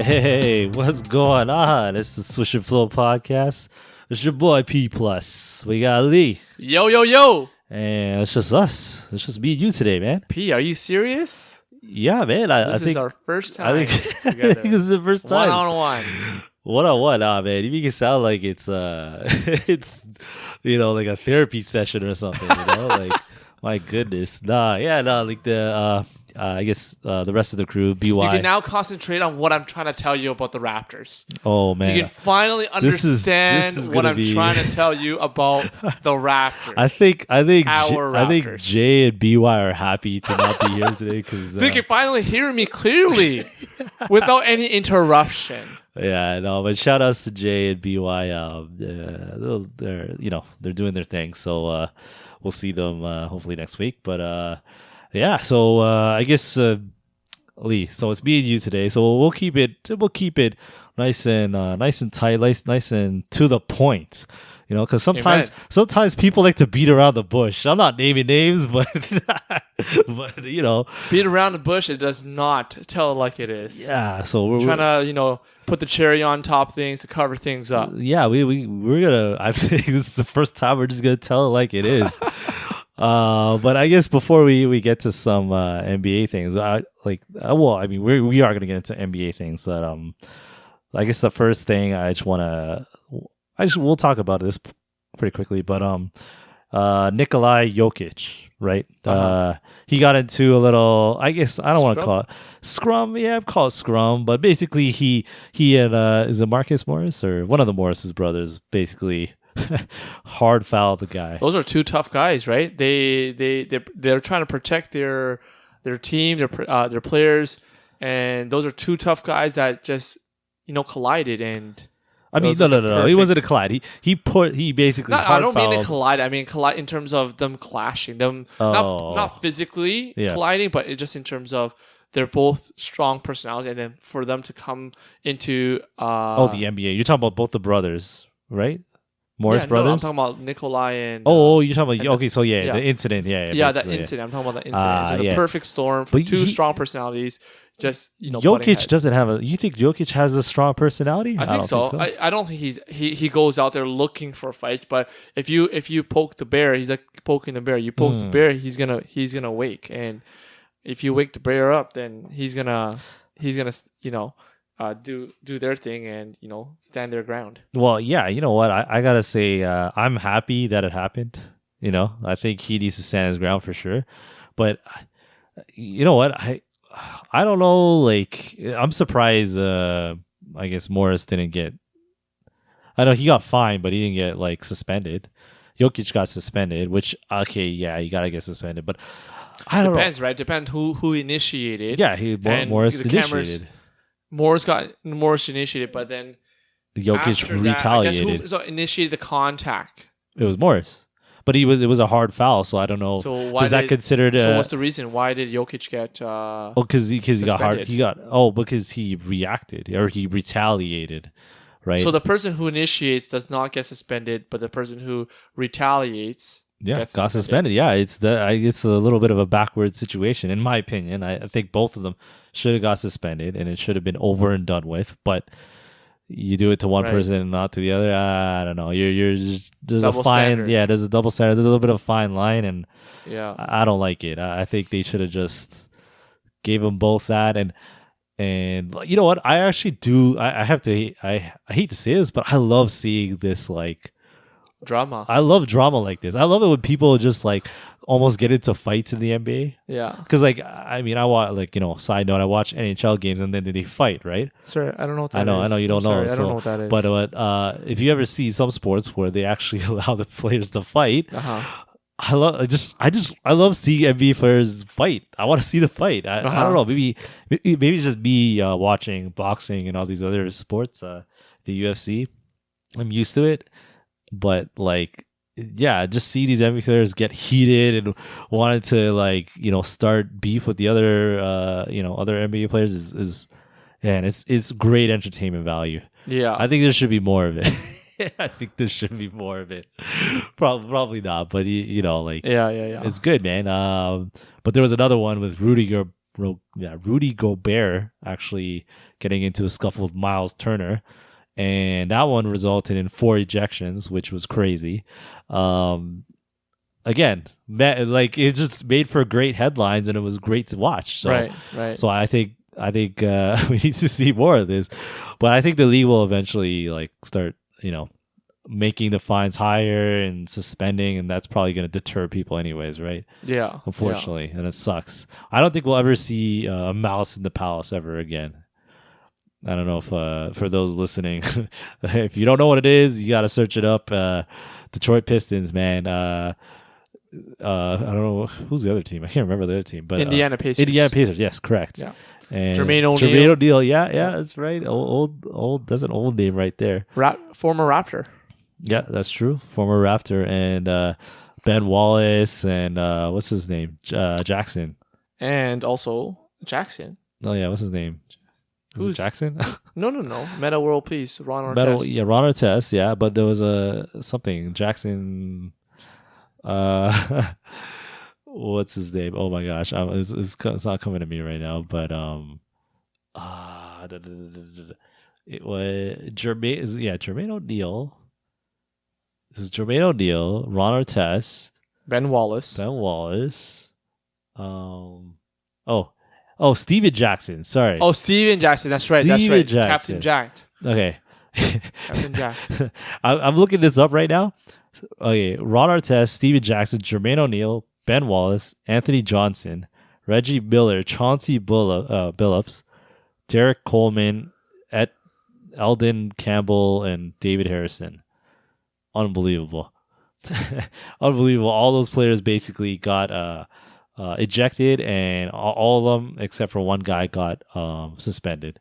Hey, what's going on? This is Swish and Flow Podcast. It's your boy P Plus. We got Lee. Yo, yo, yo. And it's just us. It's just me and you today, man. P, are you serious? Yeah, man. This is our first time together. I think this is the first time. One-on-one. One-on-one. Man. You make it sound like it's it's like a therapy session or something, Like my goodness. Like the I guess the rest of the crew, BY. You can now concentrate on what I'm trying to tell you about the Raptors. Oh man. You can finally understand what I'm trying to tell you about the Raptors. I think Raptors. Jay and BY are happy to not be here today because they can finally hear me clearly without any interruption. Yeah, no, but shout outs to Jay and BY. They're doing their thing, so we'll see them hopefully next week. But yeah, so I guess Lee. So it's me and you today. So we'll keep it nice and tight, nice and to the point. Because sometimes people like to beat around the bush. I'm not naming names, but beat around the bush. It does not tell it like it is. Yeah, so we're trying to put the cherry on top things to cover things up. Yeah, we're gonna. I think this is the first time we're just gonna tell it like it is. But I guess before we get to some NBA things, we are gonna get into NBA things. But I guess the first thing we'll talk about this pretty quickly. But Nikolai Jokic, right? He got into a little. I guess I don't want to call it scrum. Yeah, call it scrum. But basically, he and is it Marcus Morris or one of the Morris's brothers? Basically. Hard foul the guy. Those are two tough guys, right? They're trying to protect their team, their players, and those are two tough guys that just collided. And I mean, no. He wasn't a collide. He basically. I don't mean a collide. I mean collide in terms of them clashing, not physically colliding, but just in terms of they're both strong personalities, and then for them to come into the NBA. You're talking about both the brothers, right? Morris brothers? No, I'm talking about Nikolai and... you're talking about... Okay, so the incident. Yeah, that incident. I'm talking about the incident. It's just a perfect storm for two strong personalities. Just, Jokic doesn't have a... You think Jokic has a strong personality? I think so. I don't think he goes out there looking for fights, but if you poke the bear, he's like poking the bear. You poke the bear, he's gonna wake. And if you wake the bear up, then he's gonna do their thing and stand their ground. Well, yeah, you know what? I gotta say, I'm happy that it happened. I think he needs to stand his ground for sure. But you know what? I don't know. Like, I'm surprised. I guess Morris didn't get. I know he got fined, but he didn't get suspended. Jokic got suspended, which you gotta get suspended. But I don't know. Right? Depends who initiated. Yeah, Morris initiated. Morris initiated, but then Jokic retaliated. Who initiated the contact? It was Morris, but it was a hard foul, so I don't know. So that considered? So what's the reason? Why did Jokic get? Because he got hard. Because he reacted or he retaliated, right? So the person who initiates does not get suspended, but the person who retaliates. Got suspended. Yeah, it's a little bit of a backward situation, in my opinion. I think both of them should have got suspended, and it should have been over and done with. But you do it to one person and not to the other. I don't know. There's double a fine. Standard. Yeah, there's a double standard. There's a little bit of a fine line, and I don't like it. I think they should have just gave them both that. And you know what? I actually do. I have to. I hate to say this, but I love seeing this drama. I love drama like this. I love it when people just almost get into fights in the NBA. Yeah. Because I watch side note, I watch NHL games and then they fight, right? Sorry, I don't know what that is. I know you don't know. I don't know what that is. But if you ever see some sports where they actually allow the players to fight, I love seeing NBA players fight. I want to see the fight. I don't know. Maybe it's just me watching boxing and all these other sports, the UFC. I'm used to it. But just see these NBA players get heated and wanted to start beef with the other other NBA players it's great entertainment value. Yeah, I think there should be more of it. I think there should be more of it. Probably not, but it's good, man. But there was another one with Rudy Rudy Gobert actually getting into a scuffle with Miles Turner. And that one resulted in 4 ejections, which was crazy. Again, like it just made for great headlines, and it was great to watch. So, right. So I think we need to see more of this, but I think the league will eventually like start, making the fines higher and suspending, and that's probably going to deter people anyways, right? Yeah. Unfortunately, and it sucks. I don't think we'll ever see a mouse in the palace ever again. I don't know if for those listening, if you don't know what it is, you got to search it up. Detroit Pistons, man. I don't know who's the other team. I can't remember the other team, but Indiana Pacers. Indiana Pacers, yes, correct. Yeah. And Jermaine O'Neal, yeah, that's right. Old. That's an old name right there. Former Raptor. Yeah, that's true. Former Raptor and Ben Wallace and what's his name? Jackson. And also Jackson. Oh yeah, what's his name? Is it Jackson? No. Meta World Peace. Ron Artest. Yeah, Ron Artest. Yeah, but there was something Jackson. What's his name? Oh my gosh, it's not coming to me right now. But it was Jermaine. Yeah, Jermaine O'Neal. This is Jermaine O'Neal, Ron Artest, Ben Wallace. Steven Jackson. Sorry. Oh, Steven Jackson. That's right. Jackson. Captain Jack. Okay. Captain Jack. I'm looking this up right now. Okay, Ron Artest, Steven Jackson, Jermaine O'Neal, Ben Wallace, Anthony Johnson, Reggie Miller, Chauncey Billups, Derek Coleman, Eldon Campbell, and David Harrison. Unbelievable. Unbelievable. All those players basically got ejected, and all of them except for one guy got suspended.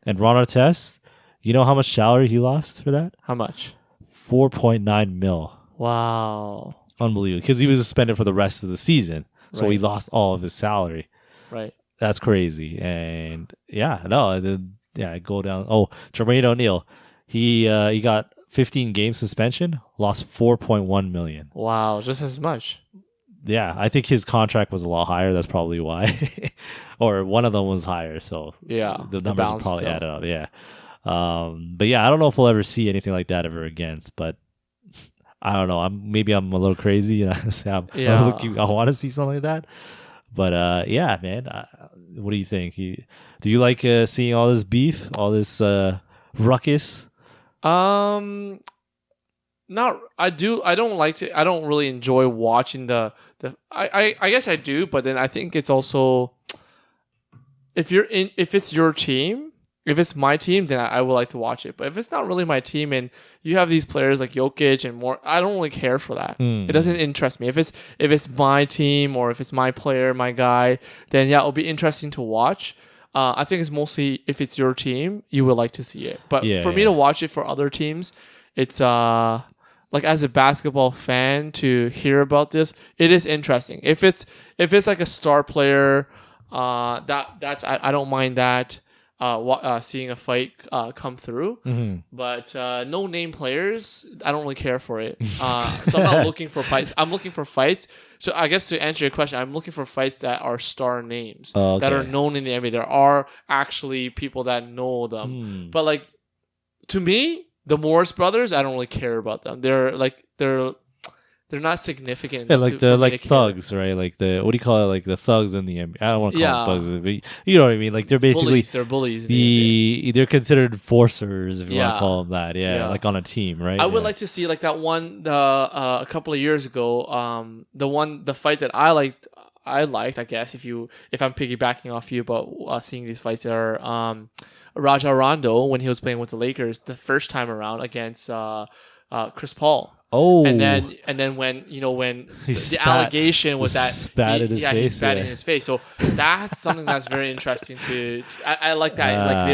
And Ron Artest, you know how much salary he lost for that? How much? 4.9 mil. Wow. Unbelievable. Because he was suspended for the rest of the season. So he lost all of his salary. Right. That's crazy. And go down. Oh, Jermaine O'Neal. He got 15 game suspension, lost 4.1 million. Wow, just as much. Yeah, I think his contract was a lot higher. That's probably why. Or one of them was higher. So yeah, the numbers will probably add up. Yeah. But yeah, I don't know if we'll ever see anything like that ever again. But I don't know. Maybe I'm a little crazy. I want to see something like that. But yeah, man. What do you think? Do you like seeing all this beef, all this ruckus? Not. I do. I don't like to. I don't really enjoy watching the. I guess I do, but then I think it's also if it's your team. If it's my team, then I would like to watch it. But if it's not really my team and you have these players like Jokic and more, I don't really care for that. It doesn't interest me. If it's my team or if it's my player, my guy, then yeah, it'll be interesting to watch. I think it's mostly if it's your team, you would like to see it. But for me to watch it for other teams, it's like as a basketball fan to hear about this, it is interesting. If it's like a star player, that's I don't mind that. Seeing a fight come through, but no name players, I don't really care for it. So I'm not looking for fights. I'm looking for fights. So I guess to answer your question, I'm looking for fights that are star names that are known in the NBA. There are actually people that know them, but like to me, the Morris brothers, I don't really care about them. They're not significant. Yeah, like the thugs, right? Like the what do you call it? Like the thugs in the NBA. I don't want to call them thugs, but you know what I mean. Like they're basically bullies. They're bullies. They're considered enforcers, if you want to call them that. Yeah, like on a team, right? I would like to see like that one a couple of years ago. The fight that I liked. I guess if I'm piggybacking off you about seeing these fights that are Raja Rondo when he was playing with the Lakers the first time around against Chris Paul. Oh, and then when the allegation was that he spat in his face. So that's something that's very interesting to. I like that. Like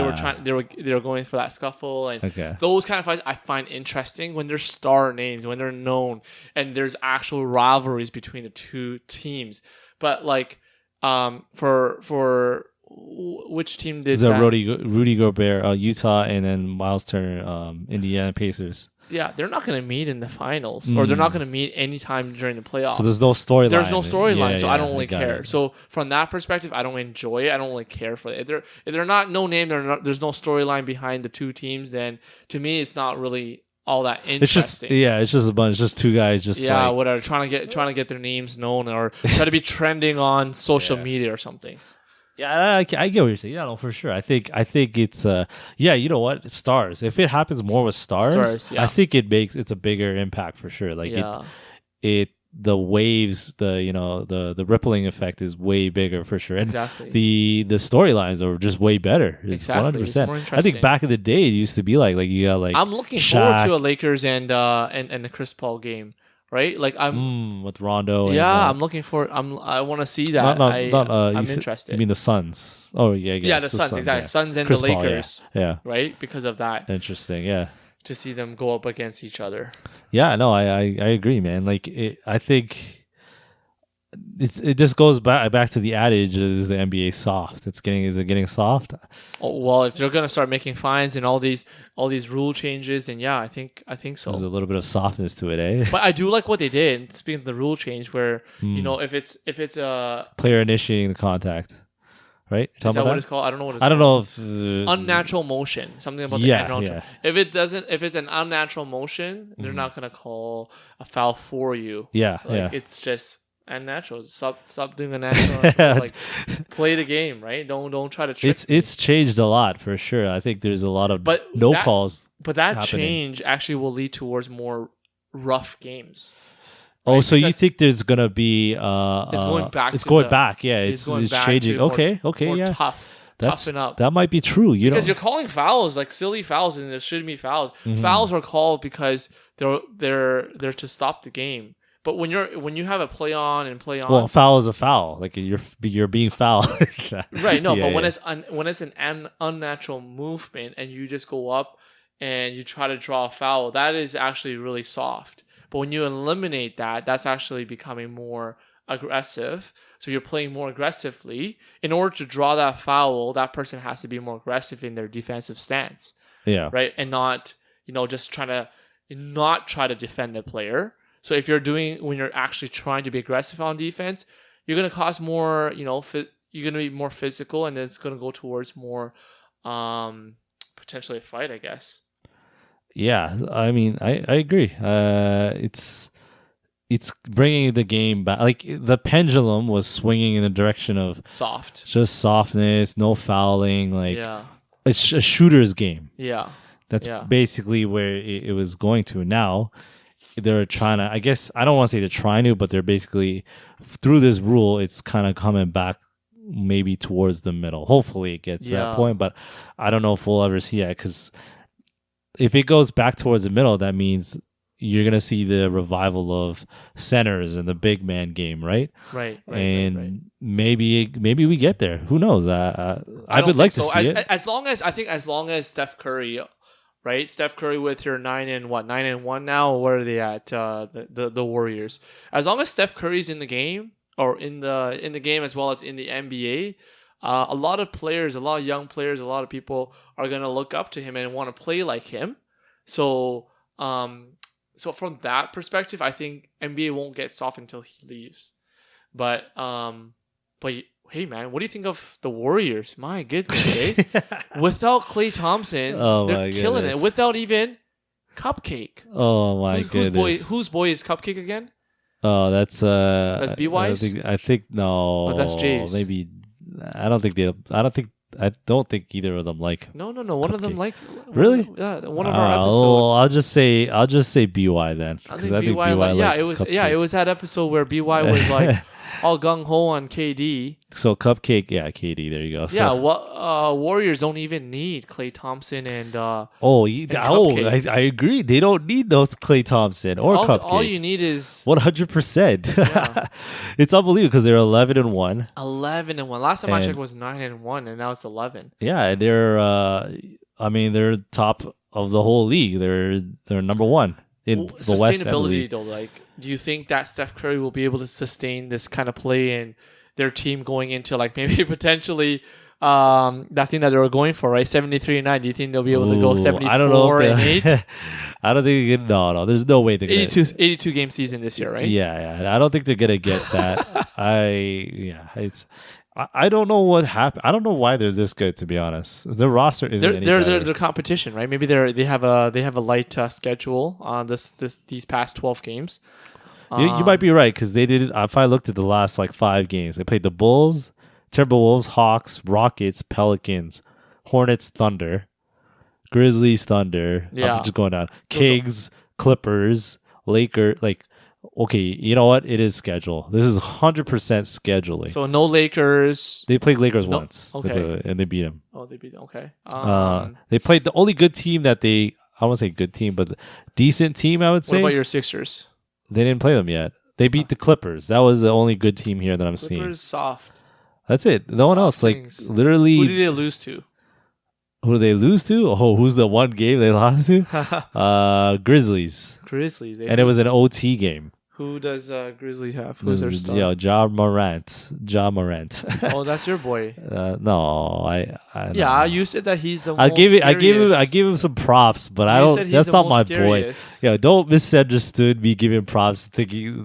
they were going for that scuffle and those kind of fights. I find interesting when there's star names, when they're known, and there's actual rivalries between the two teams. But like, for which team did that? Rudy Gobert, Utah, and then Miles Turner, Indiana Pacers. they're not going to meet in the finals, or they're not going to meet anytime during the playoffs. So there's no storyline. There's no storyline, so I don't really got care. it. So from that perspective, I don't enjoy it. I don't really care for it. If they're not no name, there's no storyline behind the two teams. Then to me, it's not really all that interesting. It's just a bunch, just two guys, just whatever, trying to get their names known or try to be trending on social media or something. Yeah, I get what you're saying. Yeah, no, for sure. I think it's you know what? Stars. If it happens more with stars, I think it's a bigger impact for sure. Like the waves, the rippling effect is way bigger for sure. And the storylines are just way better. It's 100%. I think back in the day it used to be like you got like I'm looking forward to a Lakers and the Chris Paul game. Right, like I'm with Rondo. I'm looking for. I want to see that. I'm interested. You mean the Suns? Oh yeah, the Suns, exactly. Suns and Chris the Lakers. Paul, yeah, right, because of that. Interesting, yeah. To see them go up against each other. Yeah, no, I agree, man. Like I think it just goes back to the adage: is the NBA soft? Is it getting soft? Oh, well, if they're gonna start making fines and all these rule changes, then I think so. There's a little bit of softness to it, eh? But I do like what they did. Speaking of the rule change, where if it's a player initiating the contact, right? Is that what it's called? I don't know what it's called. I don't know if unnatural motion. Something about the unnatural. Yeah. If it's an unnatural motion, they're not gonna call a foul for you. It's just unnatural. Stop doing unnatural. Like play the game, right? Don't try to trick. It's changed a lot for sure. I think there's a lot of calls. But that change actually will lead towards more rough games. Oh, right? So you think there's gonna be it's going back. It's going back. Yeah, it's changing. Okay, yeah. Toughen up. That might be true. Because you're calling fouls like silly fouls, and there shouldn't be fouls. Fouls are called because they're to stop the game. But when you have a play on, well, foul is a foul. Like you're being fouled. Right. No, but when it's an unnatural movement and you just go up and you try to draw a foul, that is actually really soft. But when you eliminate that, that's actually becoming more aggressive. So you're playing more aggressively. In order to draw that foul, that person has to be more aggressive in their defensive stance. Yeah. Right. And not just try to defend the player. So if when you're actually trying to be aggressive on defense, you're going to cause more, you're going to be more physical, and then it's going to go towards more potentially a fight, I guess. Yeah, I mean, I agree. It's bringing the game back. Like the pendulum was swinging in the direction of just softness, no fouling. Like it's a shooter's game. Yeah, that's basically where it was going to. Now they're trying to, I guess, I don't want to say they're trying to, but they're basically, through this rule, it's kind of coming back maybe towards the middle. Hopefully it gets to that point, but I don't know if we'll ever see it, because if it goes back towards the middle, that means you're going to see the revival of centers in the big man game, right? Right. Maybe we get there. Who knows? I would like to see it. As long as Steph Curry... Right, Steph Curry with your 9-1 now. Where are they at? The Warriors. As long as Steph Curry's in the game, or in the game as well as in the NBA, a lot of players, a lot of young players, a lot of people are gonna look up to him and want to play like him. So from that perspective, I think NBA won't get soft until he leaves. But hey man, what do you think of the Warriors? My goodness, eh? Without Klay Thompson, they're killing it. Without even Cupcake. Oh my goodness. Whose boy is Cupcake again? Oh, that's B-Wise? I think no. Oh, that's Jay's. Maybe I don't think either of them like him. No. One of them like. Really? One of our episodes. Oh, I'll just say BY then, because I think BY likes Cupcake. It was that episode where BY was like all gung ho on KD. So Cupcake, KD. There you go. So, Warriors don't even need Klay Thompson and. I agree. They don't need those Klay Thompson or Cupcake. All you need is 100%. It's unbelievable because they're 11-1. 11-1. Last time I checked was 9-1, and now it's 11. Yeah, they're top of the whole league. They're number one in the West. Sustainability though, like, do you think that Steph Curry will be able to sustain this kind of play and their team going into like maybe potentially that thing that they were going for, right? 73-9. Do you think they'll be able to go 74 I don't know if and 8? I don't think no. There's no way they're 82 game season this year, right? Yeah. I don't think they're gonna get that. I don't know what happened. I don't know why they're this good, to be honest. Their roster isn't any better. They're competition, right? Maybe they have a light schedule on these past 12 games. You might be right, because they did. If I looked at the last 5 games, they played the Bulls, Timberwolves, Hawks, Rockets, Pelicans, Hornets, Thunder, Grizzlies, Thunder. Yeah. I'm just going down. Kings, Clippers, Lakers. Okay, you know what? It is schedule. This is 100% scheduling. So no Lakers. They played Lakers once. Okay. And they beat them. Oh, they beat them. Okay. They played the only good team that I don't want to say good team, but decent team, I would say. What about your Sixers? They didn't play them yet. They beat the Clippers. That was the only good team here that I'm seeing. Clippers soft. That's it. No one else. Literally. Who did they lose to? Who did they lose to? Oh, who's the one game they lost to? Grizzlies. Grizzlies. And it was an OT game. Who does Grizzly have? Who's their star? Ja Morant. Oh, that's your boy. No, Yeah, you said that he's the. I gave him some props, but I don't. That's not my boy. Yeah, don't misunderstood me giving props, thinking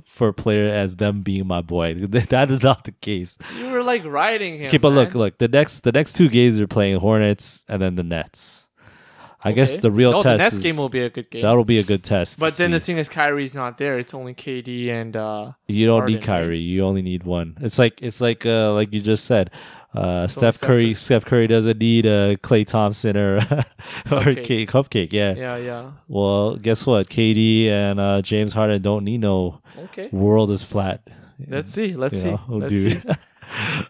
for a player as them being my boy. That is not the case. You were riding him. Okay, but look. The next 2 games are playing Hornets and then the Nets. I guess the real test. The Nets game will be a good game. That'll be a good test. But then the thing is, Kyrie's not there. It's only KD and. You don't Harden, need Kyrie. Right? You only need one. It's like you just said. Steph Curry doesn't need a Klay Thompson or Cupcake. Yeah. Yeah. Well, guess what? KD and James Harden don't need no. Okay. World is flat. Let's see. Let's see.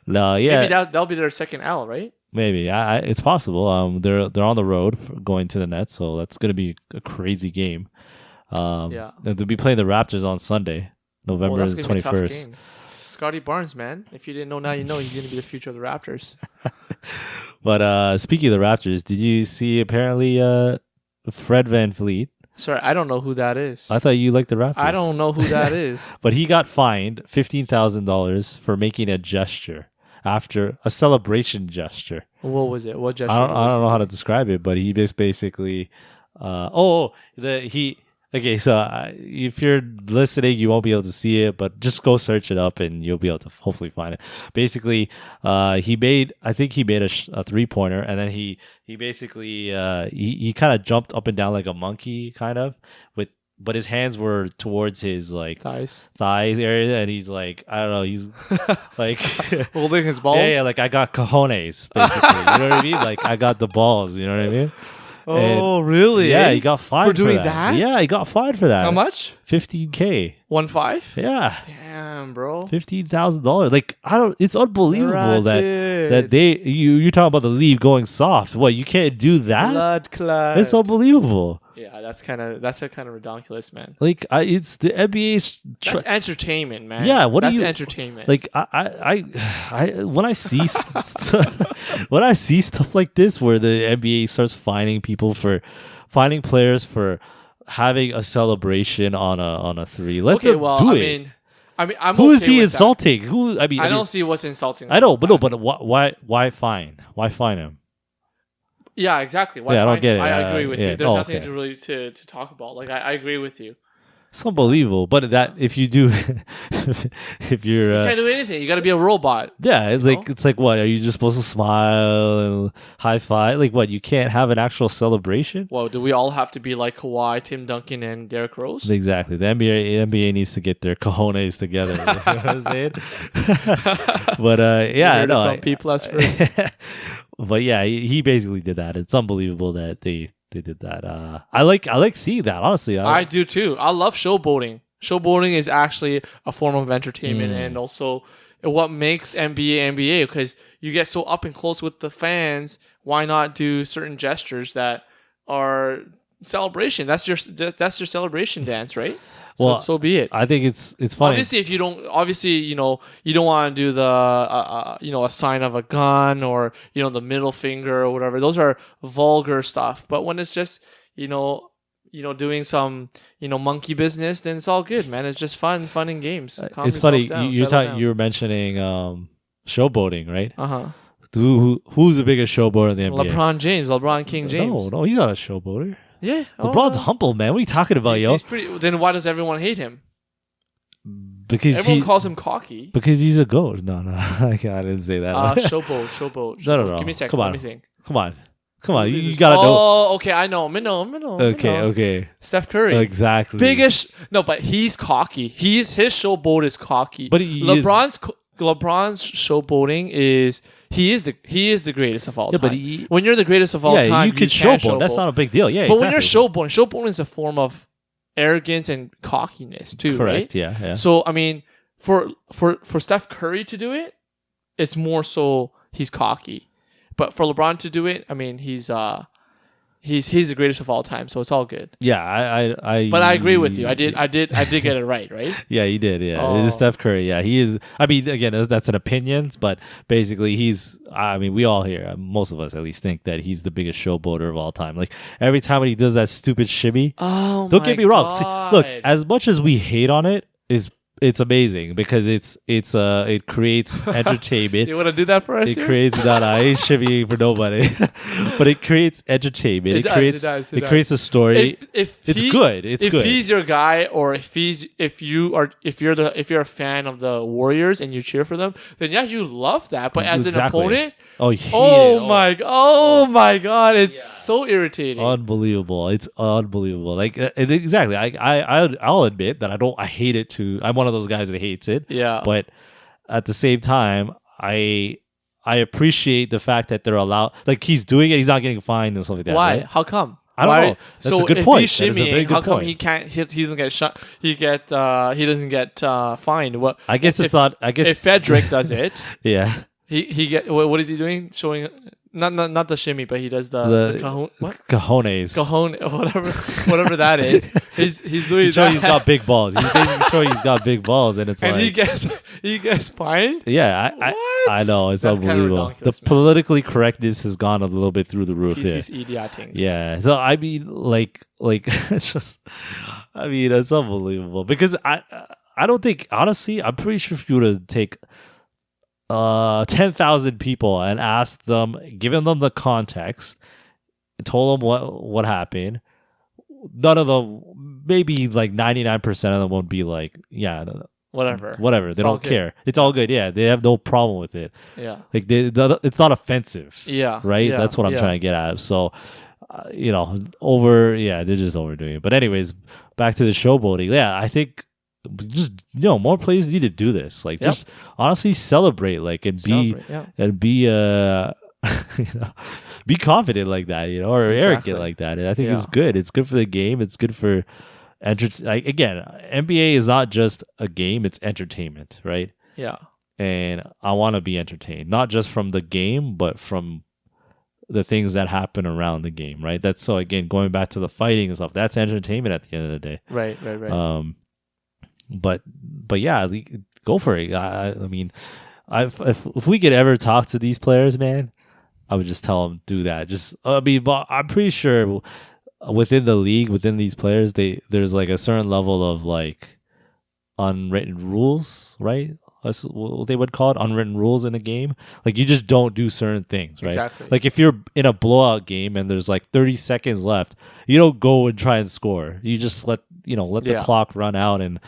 No, yeah. Maybe that'll be their second L, right? Maybe. It's possible. They're on the road going to the Nets, so that's going to be a crazy game. Yeah. They'll be playing the Raptors on Sunday, November 21st. Scotty Barnes, man. If you didn't know, now you know he's going to be the future of the Raptors. But speaking of the Raptors, did you see apparently Fred VanVleet? Sorry, I don't know who that is. I thought you liked the Raptors. I don't know who that is. But he got fined $15,000 for making a gesture. After a celebration gesture. What was it? What gesture? I don't know how to describe it, but he just basically, so if you're listening, you won't be able to see it, but just go search it up and you'll be able to hopefully find it. Basically, he made a 3-pointer, and then he basically he kind of jumped up and down like a monkey, kind of but his hands were towards his thighs area, and he's I don't know, he's holding his balls. Yeah, I got cojones, basically. You know what I mean? I got the balls. You know what I mean? Oh, really? Yeah, he got fined for doing that. Yeah, he got fined for that. How much? $15,000. 15? Yeah. Damn, bro. $15,000. I don't. It's unbelievable that you're talking about the league going soft. What, you can't do that? Blood clot. It's unbelievable. Yeah, that's kind of ridiculous, man. It's the NBA's. That's entertainment, man. Yeah, that's entertainment. I when I see when I see stuff like this, where the NBA starts finding players for having a celebration on a 3, let them do it. I'm who okay is he with insulting? That. I don't see what's insulting. I know, but why fine? Why fine him? Yeah, exactly. I don't get it. I agree with you. There's nothing to really to talk about. I agree with you. It's unbelievable. But that if you do, if you're, you can't do anything. You got to be a robot. Yeah, it's like what? Are you just supposed to smile and high five? What? You can't have an actual celebration? Well, do we all have to be like Kawhi, Tim Duncan, and Derrick Rose? Exactly. The NBA needs to get their cojones together. You know what I'm saying? But yeah, no. From P plus first. But yeah, he basically did that. It's unbelievable that they did that. I like seeing that, honestly. I do too. I love showboating. Showboating is actually a form of entertainment and also what makes NBA because you get so up and close with the fans. Why not do certain gestures that are celebration? That's your celebration dance, right? So be it. I think it's funny. Obviously, if you don't, you don't want to do the, a sign of a gun or, the middle finger or whatever. Those are vulgar stuff. But when it's just, doing some, monkey business, then it's all good, man. It's just fun and games. It's funny. You were mentioning showboating, right? Who's the biggest showboater in the NBA? LeBron King James. No, he's not a showboater. Yeah, LeBron's humble, man. What are you talking about, yo? Then why does everyone hate him? Because everyone calls him cocky. Because he's a goat. No, I didn't say that. Showboat. No. Give me a second. Come on. Let me think. Come on. You gotta know. Oh, okay. I know. Minnow. Okay. Steph Curry. Exactly. Biggest. No, but he's cocky. His showboat is cocky. But LeBron's showboating is he is the greatest of all time. But when you're the greatest of all time, you can showboat. That's not a big deal. Yeah, but when you're showboating is a form of arrogance and cockiness too. Correct. Right? Yeah. So I mean, for Steph Curry to do it, it's more so he's cocky. But for LeBron to do it, I mean, he's the greatest of all time, so it's all good. Yeah, I. But I agree with you. I did get it right? Yeah, you did. Yeah, Oh. It's Steph Curry. Yeah, he is. I mean, again, that's an opinion, but basically, we all here, most of us at least, think that he's the biggest showboater of all time. Like every time when he does that stupid shimmy. Oh, don't get me wrong. See, look, as much as we hate on it, it's amazing because it creates entertainment. You want to do that for us? It creates that I ain't shimmying for nobody, but it creates entertainment. It creates a story. It's good. If he's your guy, or if you're a fan of the Warriors and you cheer for them, then yeah, you love that. But as an opponent, oh my god, it's so irritating. Unbelievable. It's unbelievable. Like exactly. I'll admit that I hate it too. I'm one of those guys that hates it. Yeah. But at the same time, I appreciate the fact that they're allowed. Like he's doing it. He's not getting fined and stuff like that. Why? Right? How come? I don't know. That's a good point. If he's shimmying, how come he can't hit? He doesn't get shot. He doesn't get fined. What? I guess it's not. I guess if Fedrick does it, yeah. He get what is he doing? Showing not the shimmy, but he does the cajones, whatever that is. He's doing. He's got big balls. He's basically showing he's got big balls, and it's and he gets fined. Yeah, I know it's That's unbelievable. The politically correctness has gone a little bit through the roof here. He's idioting. Yeah, so I mean, like it's just, I mean, it's unbelievable because I don't think honestly, I'm pretty sure if you were to take 10,000 people and asked them, given them the context, told them what happened, none of them, maybe like 99% of them would be like, yeah, whatever. They don't care. It's all good. Yeah, they have no problem with it. Yeah, like it's not offensive. Yeah, right. Yeah. That's what I'm trying to get at. So, they're just overdoing it. But anyways, back to the showboating. Yeah, I think. Just more players need to do this. Like, just honestly celebrate, like, and be be confident like that, or arrogant like that. And I think it's good. It's good for the game. It's good for again, NBA is not just a game; it's entertainment, right? Yeah. And I want to be entertained, not just from the game, but from the things that happen around the game, right? That's so again going back to the fighting and stuff. That's entertainment at the end of the day. Right. But yeah, go for it. I mean, if we could ever talk to these players, man, I would just tell them do that. But I'm pretty sure within the league, within these players, there's like a certain level of like unwritten rules, right? That's what they would call it, unwritten rules in a game. Like you just don't do certain things, right? Exactly. Like if you're in a blowout game and there's like 30 seconds left, you don't go and try and score. You just let the clock run out and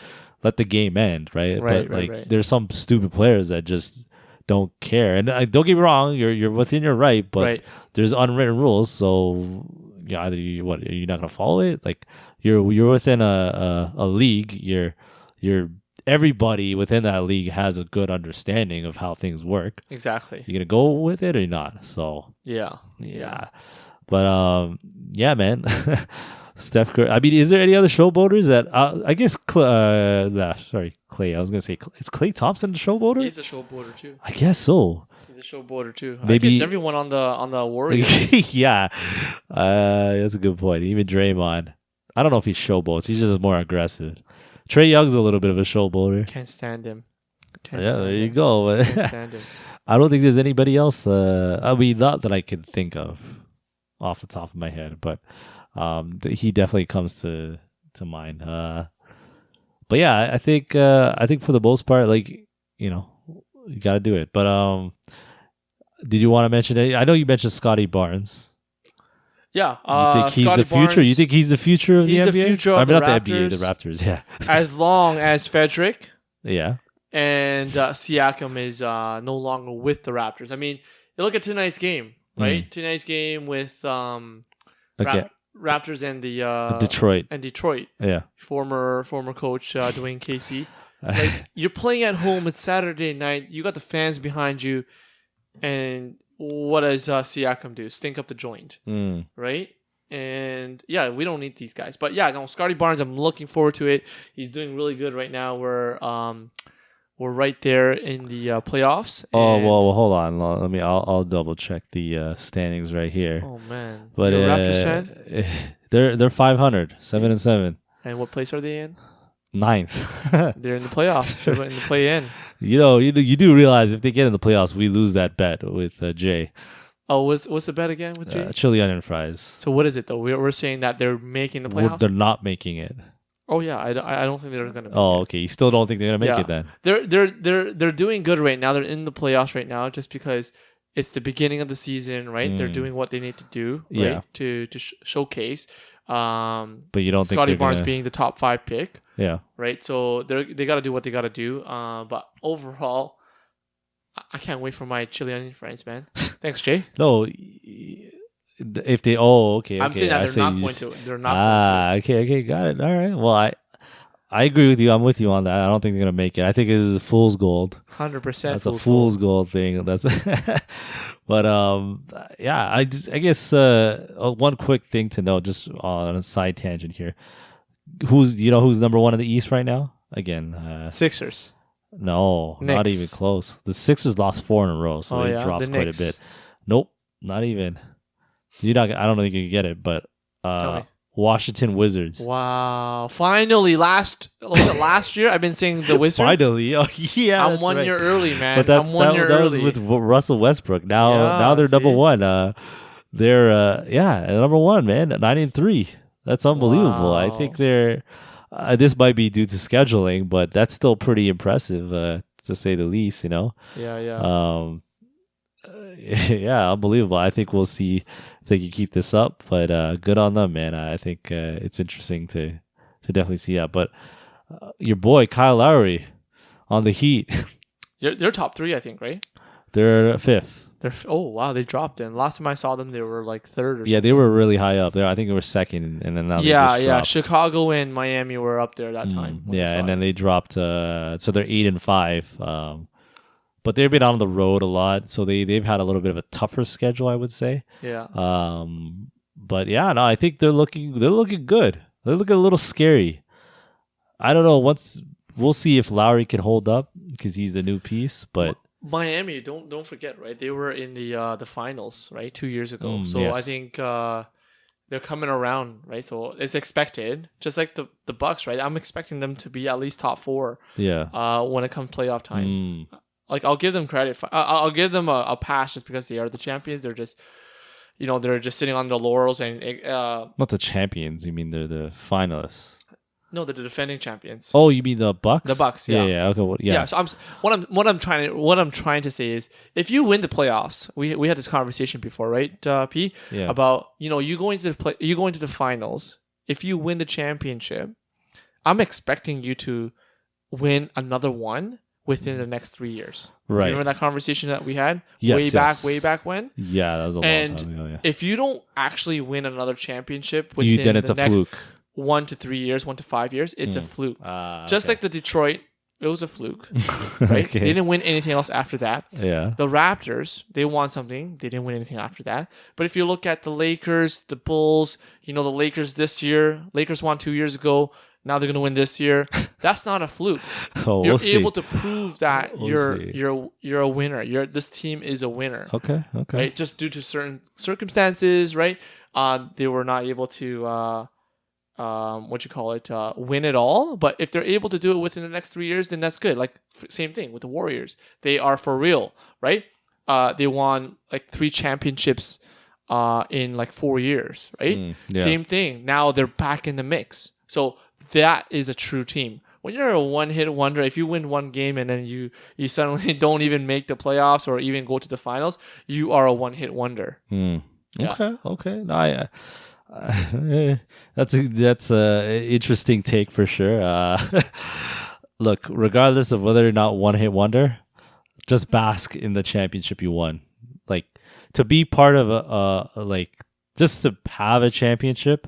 let the game end, right? But there's some stupid players that just don't care. And don't get me wrong, you're within your right, but there's unwritten rules. So either you're not gonna follow it. Like you're within a league. You're everybody within that league has a good understanding of how things work. Exactly. You're gonna go with it or you're not. So yeah. But yeah, man. Steph Curry. I mean, is there any other showboaters that I guess? Clay. I was gonna say, is Klay Thompson a showboater? He's a showboater too. I guess so. He's a showboater too. Maybe I guess everyone on the Warriors. Yeah, that's a good point. Even Draymond. I don't know if he showboats. He's just more aggressive. Trae Young's a little bit of a showboater. Can't stand him. There you go. Can't stand him. I don't think there's anybody else. I mean, not that I can think of off the top of my head, but. He definitely comes to mind. But yeah, I think for the most part, like you gotta do it. But Did you want to mention it? I know you mentioned Scotty Barnes. Yeah, You think he's Scotty the future? Barnes, You think he's the future of the NBA? He's the future of the not Raptors. the NBA, the Raptors. Yeah. As long as Frederick Yeah. and Siakam is no longer with the Raptors. I mean, you look at tonight's game, right? Tonight's game with Raptors and the Detroit. Yeah. Former coach Dwayne Casey. Like, you're playing at home. It's Saturday night. You got the fans behind you, and what does Siakam do? Stink up the joint, right? And yeah, we don't need these guys. But yeah, no, Scotty Barnes, I'm looking forward to it. He's doing really good right now. We're right there in the playoffs. Oh well, hold on. I'll double check the standings right here. Oh man, but you're a Raptors fan? They're 500, 7-7. And what place are they in? 9th. They're in the playoffs. They're in the play-in. You do realize if they get in the playoffs, we lose that bet with Jay. Oh, what's the bet again with Jay? Chili onion fries. So what is it though? We're saying that they're making the playoffs. They're not making it. Oh yeah, I don't think they're gonna. Okay. You still don't think they're gonna make it then? They're doing good right now. They're in the playoffs right now, just because it's the beginning of the season, right? They're doing what they need to do, right? To showcase. But you don't think Scotty Barnes being the top 5 pick, yeah, right? So they got to do what they got to do. But overall, I can't wait for my chili onion fries, man. Thanks, Jay. No, if they okay, I'm saying that they're not going to. They're not. Okay, got it. All right. Well, I agree with you. I'm with you on that. I don't think they're gonna make it. I think this is fool's gold. 100%. That's a fool's gold thing. That's. But yeah. I guess one quick thing to know, just on a side tangent here. Who's number 1 in the East right now? Again, Sixers. No, Knicks. Not even close. The Sixers lost 4 in a row, so they dropped quite a bit. Nope, not even. I don't think you can get it, but Washington Wizards. Wow! Finally, last year I've been saying the Wizards. Finally, yeah, I'm 1 year early, man. But that was with Russell Westbrook. Now they're number 1. They're number 1, man. 9-3. That's unbelievable. Wow. I think they're. This might be due to scheduling, but that's still pretty impressive, to say the least. Yeah. Yeah, unbelievable. I think we'll see if they can keep this up, but good on them, man. I think it's interesting to definitely see that. But your boy Kyle Lowry on the Heat. They're top 3, I think, right? They're 5th. They dropped in. Last time I saw them, they were like 3rd or something. Yeah, they were really high up there. I think they were 2nd, and then now they just dropped. Chicago and Miami were up there that time. And then they dropped. So they're 8-5. But they've been on the road a lot, so they've had a little bit of a tougher schedule, I would say. Yeah. But yeah, no, I think they're looking good. They're looking a little scary. I don't know. We'll see if Lowry can hold up because he's the new piece. But Miami, don't forget, right? They were in the finals, right, 2 years ago. So yes. I think they're coming around, right? So it's expected, just like the Bucks, right? I'm expecting them to be at least top 4. Yeah. When it comes playoff time. Like, I'll give them credit. I'll give them a pass just because they are the champions. They're just, they're just sitting on the laurels and. Not the champions. You mean they're the finalists? No, they're the defending champions. Oh, you mean the Bucks? The Bucks, yeah. Yeah. Okay. Well, yeah. Yeah. So what I'm trying to say is, if you win the playoffs, we had this conversation before, right, P? Yeah. About you going to the finals. If you win the championship, I'm expecting you to win another one within the next 3 years. Right. Remember that conversation that we had way back when? Yeah, that was a long time ago. Yeah. If you don't actually win another championship within then it's the next fluke. 1 to 3 years, 1 to 5 years, it's a fluke. Just like the Detroit, it was a fluke. Right? Okay. They didn't win anything else after that. Yeah. The Raptors, they won something. They didn't win anything after that. But if you look at the Lakers, the Bulls, the Lakers this year, Lakers won 2 years ago. Now they're gonna win this year. That's not a fluke. You're able to prove that you're a winner. This team is a winner. Okay. Right? Just due to certain circumstances, right? They were not able to win it all. But if they're able to do it within the next 3 years, then that's good. Like same thing with the Warriors. They are for real, right? They won like 3 championships in like 4 years, right? Yeah. Same thing. Now they're back in the mix. So that is a true team. when you're a one-hit wonder, if you win one game and then you suddenly don't even make the playoffs or even go to the finals, you are a one-hit wonder. Yeah. Okay. No, that's a interesting take for sure. Look, regardless of whether or not one-hit wonder, just bask in the championship you won. Like, to be part of just to have a championship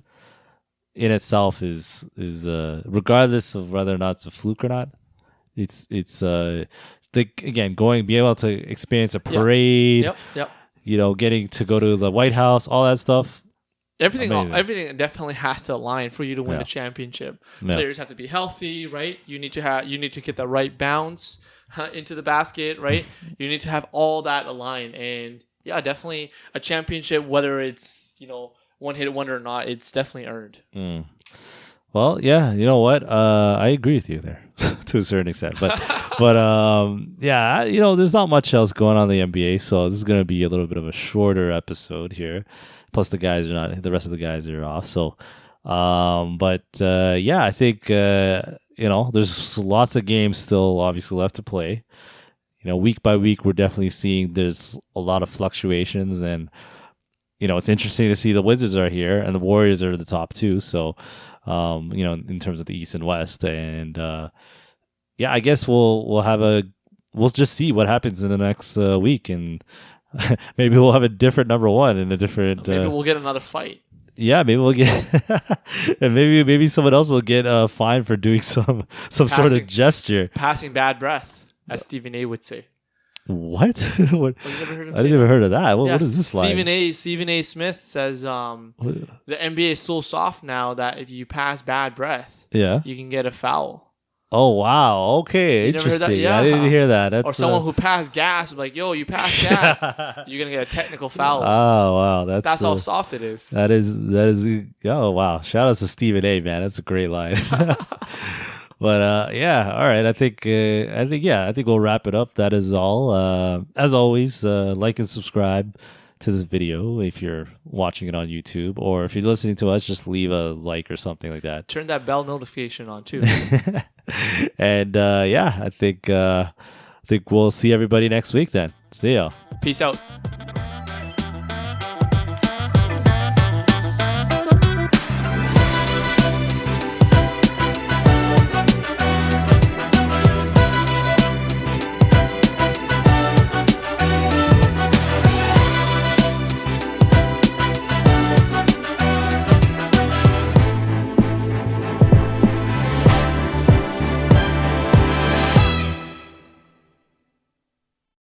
in itself is regardless of whether or not it's a fluke or not. It's again, be able to experience a parade. Yep. Getting to go to the White House, all that stuff. Everything definitely has to align for you to win the championship. Yeah. Players have to be healthy, right? You need to get the right bounce into the basket, right? You need to have all that aligned, and definitely a championship, whether it's one hit wonder or not, it's definitely earned. Well, yeah, you know what? I agree with you there to a certain extent, but there's not much else going on in the NBA, so this is going to be a little bit of a shorter episode here. Plus, the rest of the guys are off. So, I think there's lots of games still obviously left to play. Week by week, we're definitely seeing there's a lot of fluctuations, and it's interesting to see the Wizards are here and the Warriors are the top two. So, in terms of the East and West, and I guess we'll just see what happens in the next week, and maybe we'll have a different number one and a different. Maybe we'll get another fight. Yeah, maybe we'll get, and maybe someone else will get fined for doing some sort of gesture, passing bad breath, as Stephen A. would say. What? What? Oh, you never heard him I didn't even heard of that. What is this Stephen A. Smith says the NBA is so soft now that if you pass bad breath, you can get a foul. Oh wow! Okay, interesting. I didn't hear that. That's, or someone who passed gas, like, yo, you passed gas, you're gonna get a technical foul. Oh wow, that's how soft it is. That is. Oh wow! Shout out to Stephen A. Man, that's a great line. But all right. I think we'll wrap it up. That is all. As always, like and subscribe to this video if you're watching it on YouTube, or if you're listening to us, just leave a like or something like that. Turn that bell notification on too. And I think we'll see everybody next week then. See ya. Peace out.